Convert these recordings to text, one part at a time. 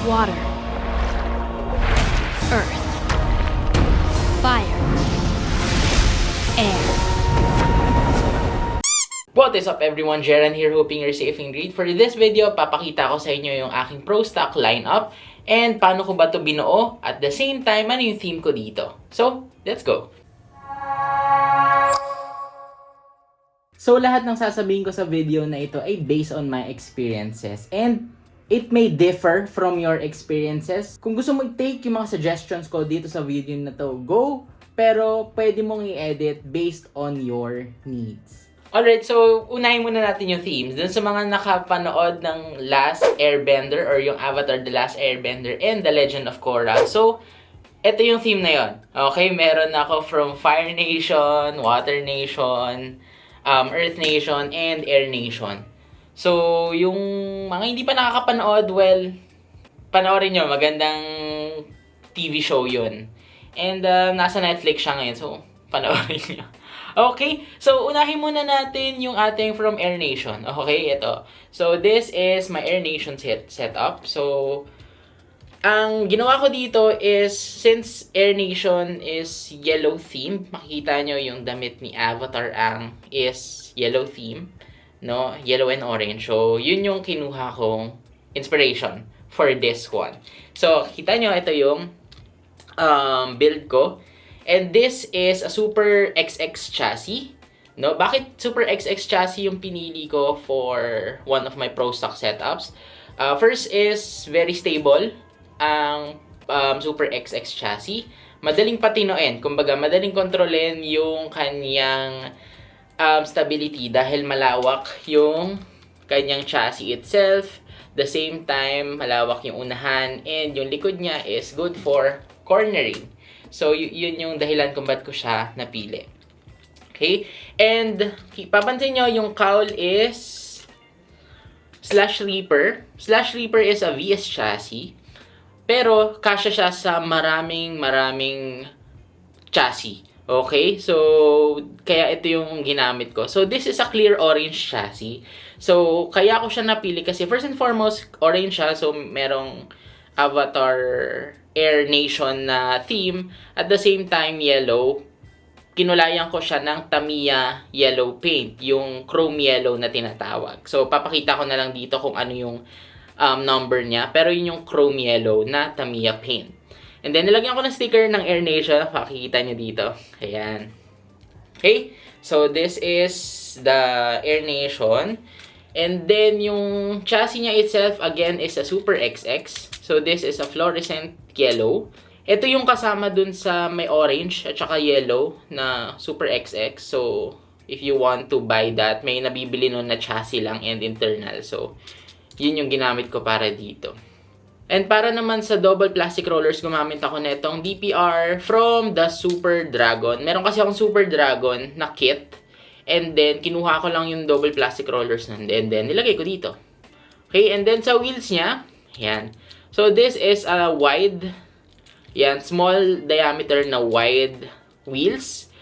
Water, earth, fire, air. What is up everyone, Jeran here, hoping you're safe and great. For this video, papakita ko sa inyo yung aking pro stock lineup and paano ko ba ito binuo, at the same time, ano yung theme ko dito. So, let's go! So, lahat ng sasabihin ko sa video na ito ay based on my experiences and it may differ from your experiences. Kung gusto mo i-take yung mga suggestions ko dito sa video na to, go! Pero pwede mong i-edit based on your needs. Alright, so unahin muna natin yung themes. Dun sa mga nakapanood ng Last Airbender or yung Avatar The Last Airbender and The Legend of Korra. So, ito yung theme na yon. Okay, meron ako from Fire Nation, Water Nation, Earth Nation, and Air Nation. So, yung mga hindi pa nakakapanood, well, panoorin nyo. Magandang TV show yun. And nasa Netflix siya ngayon, so panoorin nyo. Okay, so unahin muna natin yung ating from Air Nation. Okay, ito. So, this is my Air Nation setup. So, ang ginawa ko dito is, since Air Nation is yellow theme, makikita nyo yung damit ni Avatar Aang is yellow theme, no? Yellow and orange. So, yun yung kinuha kong inspiration for this one. So, kita nyo, ito yung build ko. And this is a Super XX chassis. No? Bakit Super XX chassis yung pinili ko for one of my pro stock setups? First is very stable ang Super XX chassis. Madaling patinoin. Kumbaga, madaling kontrolin yung kanyang stability dahil malawak yung kanyang chassis itself. The same time, malawak yung unahan and yung likod niya is good for cornering. So, yun yung dahilan kung ba't ko siya napili. Okay? And, papansin nyo, yung cowl is Slash Reaper. Slash Reaper is a VS chassis. Pero, kasya siya sa maraming chassis. Okay? So, kaya ito yung ginamit ko. So, this is a clear orange chassis. So, kaya ko siya napili kasi first and foremost, orange siya. So, merong Avatar Air Nation na theme. At the same time, yellow. Kinulayan ko siya ng Tamiya yellow paint. Yung chrome yellow na tinatawag. So, papakita ko na lang dito kung ano yung number niya. Pero yun yung chrome yellow na Tamiya paint. And then, nilagyan ko ng sticker ng Air Nation. Pakikita nyo dito. Ayan. Okay? So, this is the Air Nation. And then, yung chassis niya itself, again, is a Super XX. So, this is a fluorescent yellow. Ito yung kasama dun sa may orange at saka yellow na Super XX. So, if you want to buy that, may nabibili nun na chassis lang and internal. So, yun yung ginamit ko para dito. And para naman sa double plastic rollers, gumamit ako netong DPR from the Super Dragon. Meron kasi akong Super Dragon na kit. And then, kinuha ko lang yung double plastic rollers and then nilagay ko dito. Okay, and then sa wheels niya, yan. So, this is a wide, yan, small diameter na wide wheels.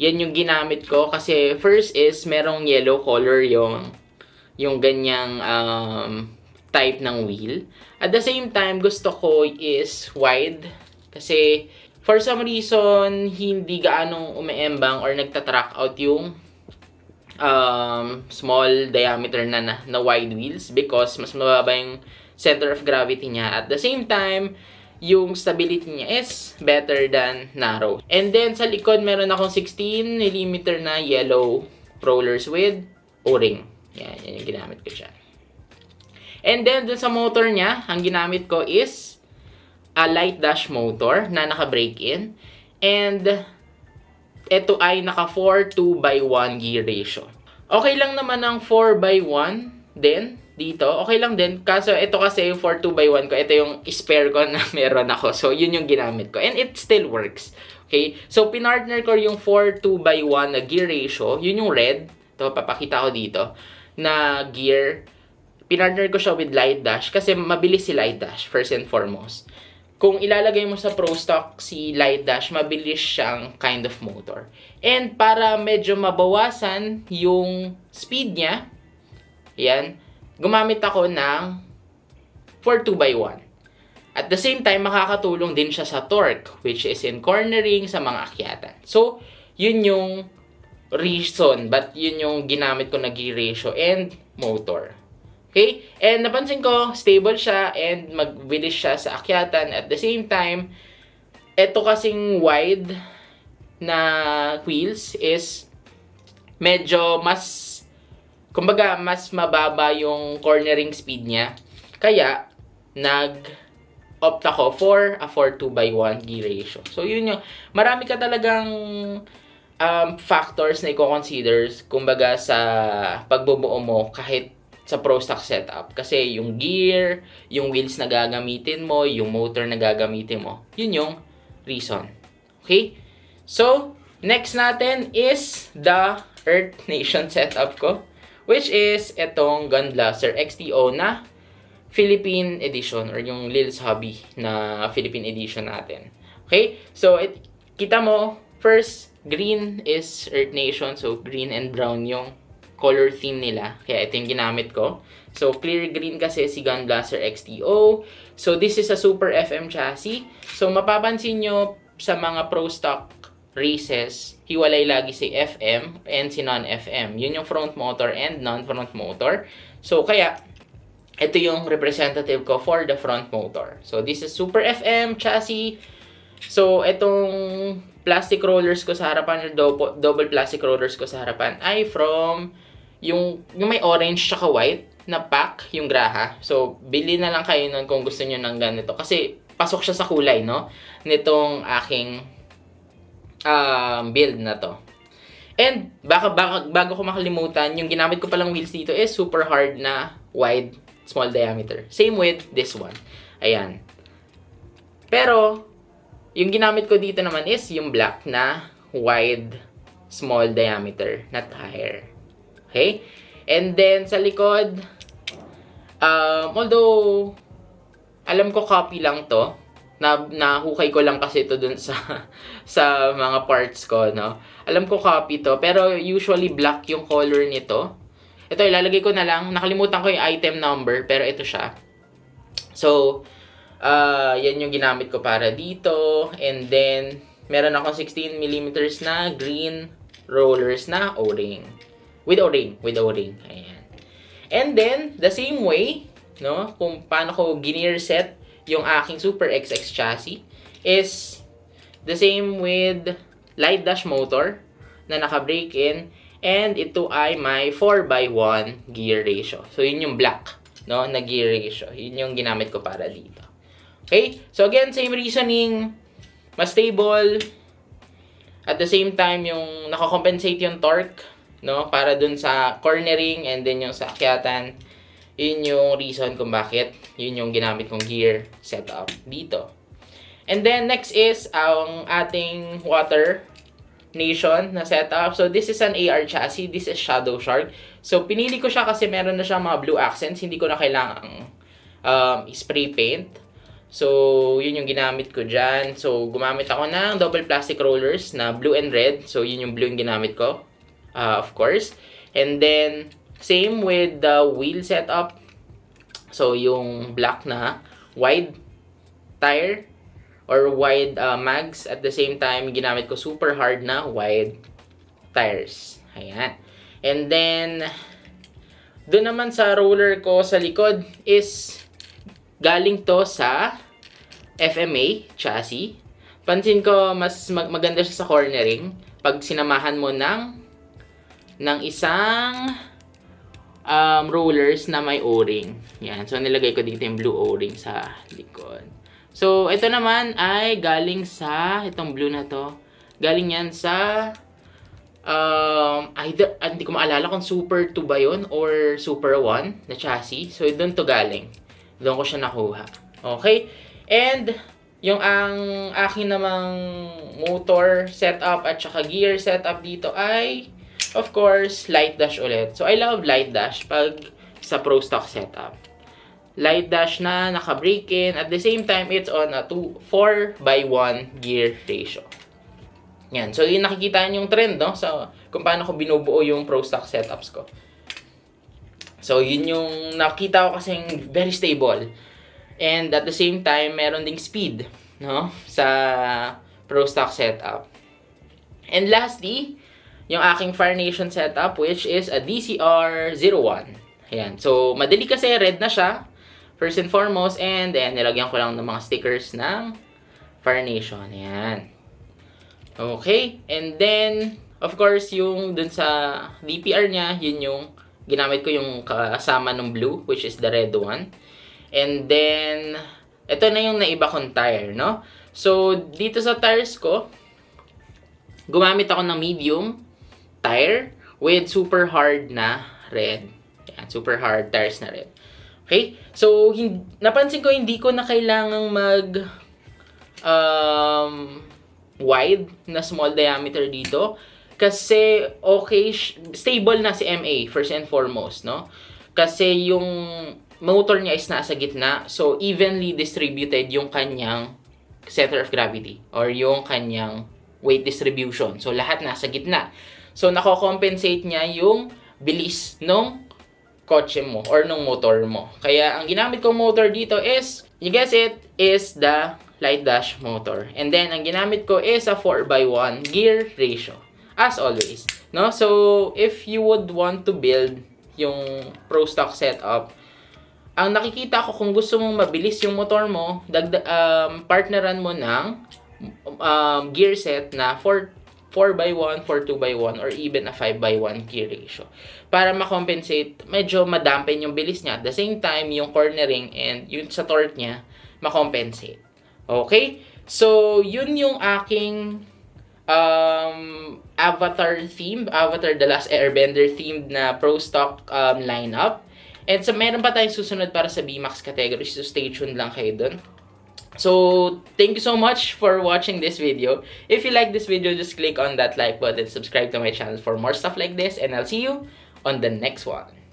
Yan yung ginamit ko kasi first is merong yellow color yung ganyang type ng wheel. At the same time, gusto ko is wide kasi for some reason, hindi gaanong umeembang or nagtatrack out yung small diameter na wide wheels because mas mababa yung center of gravity niya. At the same time, yung stability niya is better than narrow. And then, sa likod, meron akong 16mm na yellow rollers with O-ring. Yan yung ginamit ko siya. And then, dun sa motor niya, ang ginamit ko is a light dash motor na naka-break-in. And ito ay naka 4:2:1 gear ratio. Okay lang naman ang 4:1 din dito. Okay lang din. Kaso ito kasi yung 4:2:1 ko. Ito yung spare ko na meron ako. So, yun yung ginamit ko. And it still works. Okay? So, pinartner ko yung 4:2:1 na gear ratio. Yun yung red. Ito, papakita ko dito. Na gear. Pinartner ko siya with light dash. Kasi mabilis si light dash, first and foremost. Kung ilalagay mo sa Pro Stock si light dash, mabilis siyang kind of motor. And para medyo mabawasan yung speed niya, yan, gumamit ako ng 4:2:1. At the same time, makakatulong din siya sa torque, which is in cornering sa mga akyatan. So, yun yung reason, but yun yung ginamit ko na gear ratio and motor. Okay? And napansin ko, stable siya and magbilis siya sa akyatan. At the same time, eto kasing wide na wheels is medyo mas, kumbaga, mas mababa yung cornering speed niya. Kaya, nag-opt ako for a 4:2:1 gear ratio. So, yun yung, marami ka talagang factors na i-consider, kumbaga, sa pagbubuo mo kahit sa Pro Stock setup. Kasi yung gear, yung wheels na gagamitin mo, yung motor na gagamitin mo, yun yung reason. Okay? So, next natin is the Earth Nation setup ko, which is itong Gun Blaster XTO na Philippine edition or yung Lil's Hobby na Philippine edition natin. Okay? So, kita mo, first, green is Earth Nation. So, green and brown yung color theme nila. Kaya ito yung ginamit ko. So, clear green kasi si Gun Blaster XTO. So, this is a Super FM chassis. So, mapapansin nyo sa mga Pro Stock races, hiwalay lagi si FM and si non-FM. Yun yung front motor and non-front motor. So, kaya, ito yung representative ko for the front motor. So, this is Super FM chassis. So, itong plastic rollers ko sa harapan, double plastic rollers ko sa harapan ay from yung may orange tsaka white na pack, yung Graha. So, bili na lang kayo nun kung gusto nyo ng ganito. Kasi, pasok siya sa kulay, no? Nitong aking build na to. And, bago ko makalimutan, yung ginamit ko palang wheels dito is super hard na wide, small diameter. Same with this one. Ayan. Pero, yung ginamit ko dito naman is yung black na wide, small diameter na tire. Okay? And then, sa likod, although, alam ko copy lang to, nahukay ko lang kasi ito dun sa mga parts ko, no? Alam ko copy to, pero usually black yung color nito. Ito, ilalagay ko na lang. Nakalimutan ko yung item number, pero ito siya. So, yan yung ginamit ko para dito. And then, meron akong 16mm na green rollers na O-ring. With O-ring. Ayan. And then, the same way, no, kung paano ko ginear set yung aking Super XX chassis is the same with light dash motor na naka-break-in. And ito ay my 4:1 gear ratio. So, yun yung black, no, na gear ratio. Yun yung ginamit ko para dito. Okay? So, again, same reasoning. Mas stable. At the same time, yung nakakompensate yung torque, no, para dun sa cornering and then yung sa akyatan. Yun yung reason kung bakit yun yung ginamit kong gear setup dito. And then, next is ang ating Water Nation na setup. So, this is an AR chassis. This is Shadow Shark. So, pinili ko siya kasi meron na siya mga blue accents. Hindi ko na kailangang spray paint. So, yun yung ginamit ko dyan. So, gumamit ako ng double plastic rollers na blue and red. So, yun yung blue yung ginamit ko. Of course. And then, same with the wheel setup. So, yung black na wide tire or wide mags. At the same time, ginamit ko super hard na wide tires. Ayan. And then, doon naman sa roller ko sa likod is galing to sa FMA chassis. Pansin ko, mas maganda siya sa cornering pag sinamahan mo ng isang rollers na may O-ring. Yan. So, nilagay ko dito yung blue O-ring sa likod. So, ito naman ay galing sa, itong blue na to, galing yan sa, either, hindi ko maalala kung Super 2 ba yun or Super 1 na chassis. So, doon to galing. Doon ko siya nakuha. Okay? And, yung ang akin namang motor setup at saka gear setup dito ay, of course, light dash ulit. So, I love light dash pag sa Pro Stock setup. Light dash na, naka-break-in. At the same time, it's on a 4:1 gear ratio. Yan. So, yung nakikita nyo yung trend, no? So, kung paano ko binubuo yung Pro Stock setups ko. So, yun yung nakita ko kasing very stable. And at the same time, meron ding speed, no? Sa Pro Stock setup. And lastly, yung aking Fire Nation setup, which is a DCR-01. Ayan. So, madali kasi, red na siya, first and foremost. And then, nilagyan ko lang ng mga stickers ng Fire Nation. Ayan. Okay. And then, of course, yung dun sa DPR niya, yun yung ginamit ko yung kasama ng blue, which is the red one. And then, ito na yung naiba kong tire, no? So, dito sa tires ko, gumamit ako ng medium tire with super hard na red. Yan, super hard tires na red. Okay? So, napansin ko hindi ko na kailangang wide na small diameter dito. Kasi, okay, stable na si MA, first and foremost, no? Kasi yung motor niya is nasa gitna. So, evenly distributed yung kanyang center of gravity or yung kanyang weight distribution. So, lahat nasa gitna. So, nako-compensate niya yung bilis nung kotse mo or nung motor mo. Kaya, ang ginamit kong motor dito is, you guess it, is the light dash motor. And then, ang ginamit ko is a 4x1 gear ratio. As always. No? So, if you would want to build yung Pro Stock setup, ang nakikita ko kung gusto mong mabilis yung motor mo, partneran mo ng gear set na 4x1, 2x1, or even a 5x1 gear ratio. Para makompensate, medyo madampen yung bilis niya. At the same time, yung cornering and yung sa torque niya, makompensate. Okay? So, yun yung aking Avatar The Last Airbender themed na Pro Stock lineup. And so, meron pa tayong susunod para sa VMAX category. So, stay tuned lang kayo dun. So, thank you so much for watching this video. If you like this video, just click on that like button, subscribe to my channel for more stuff like this, and I'll see you on the next one.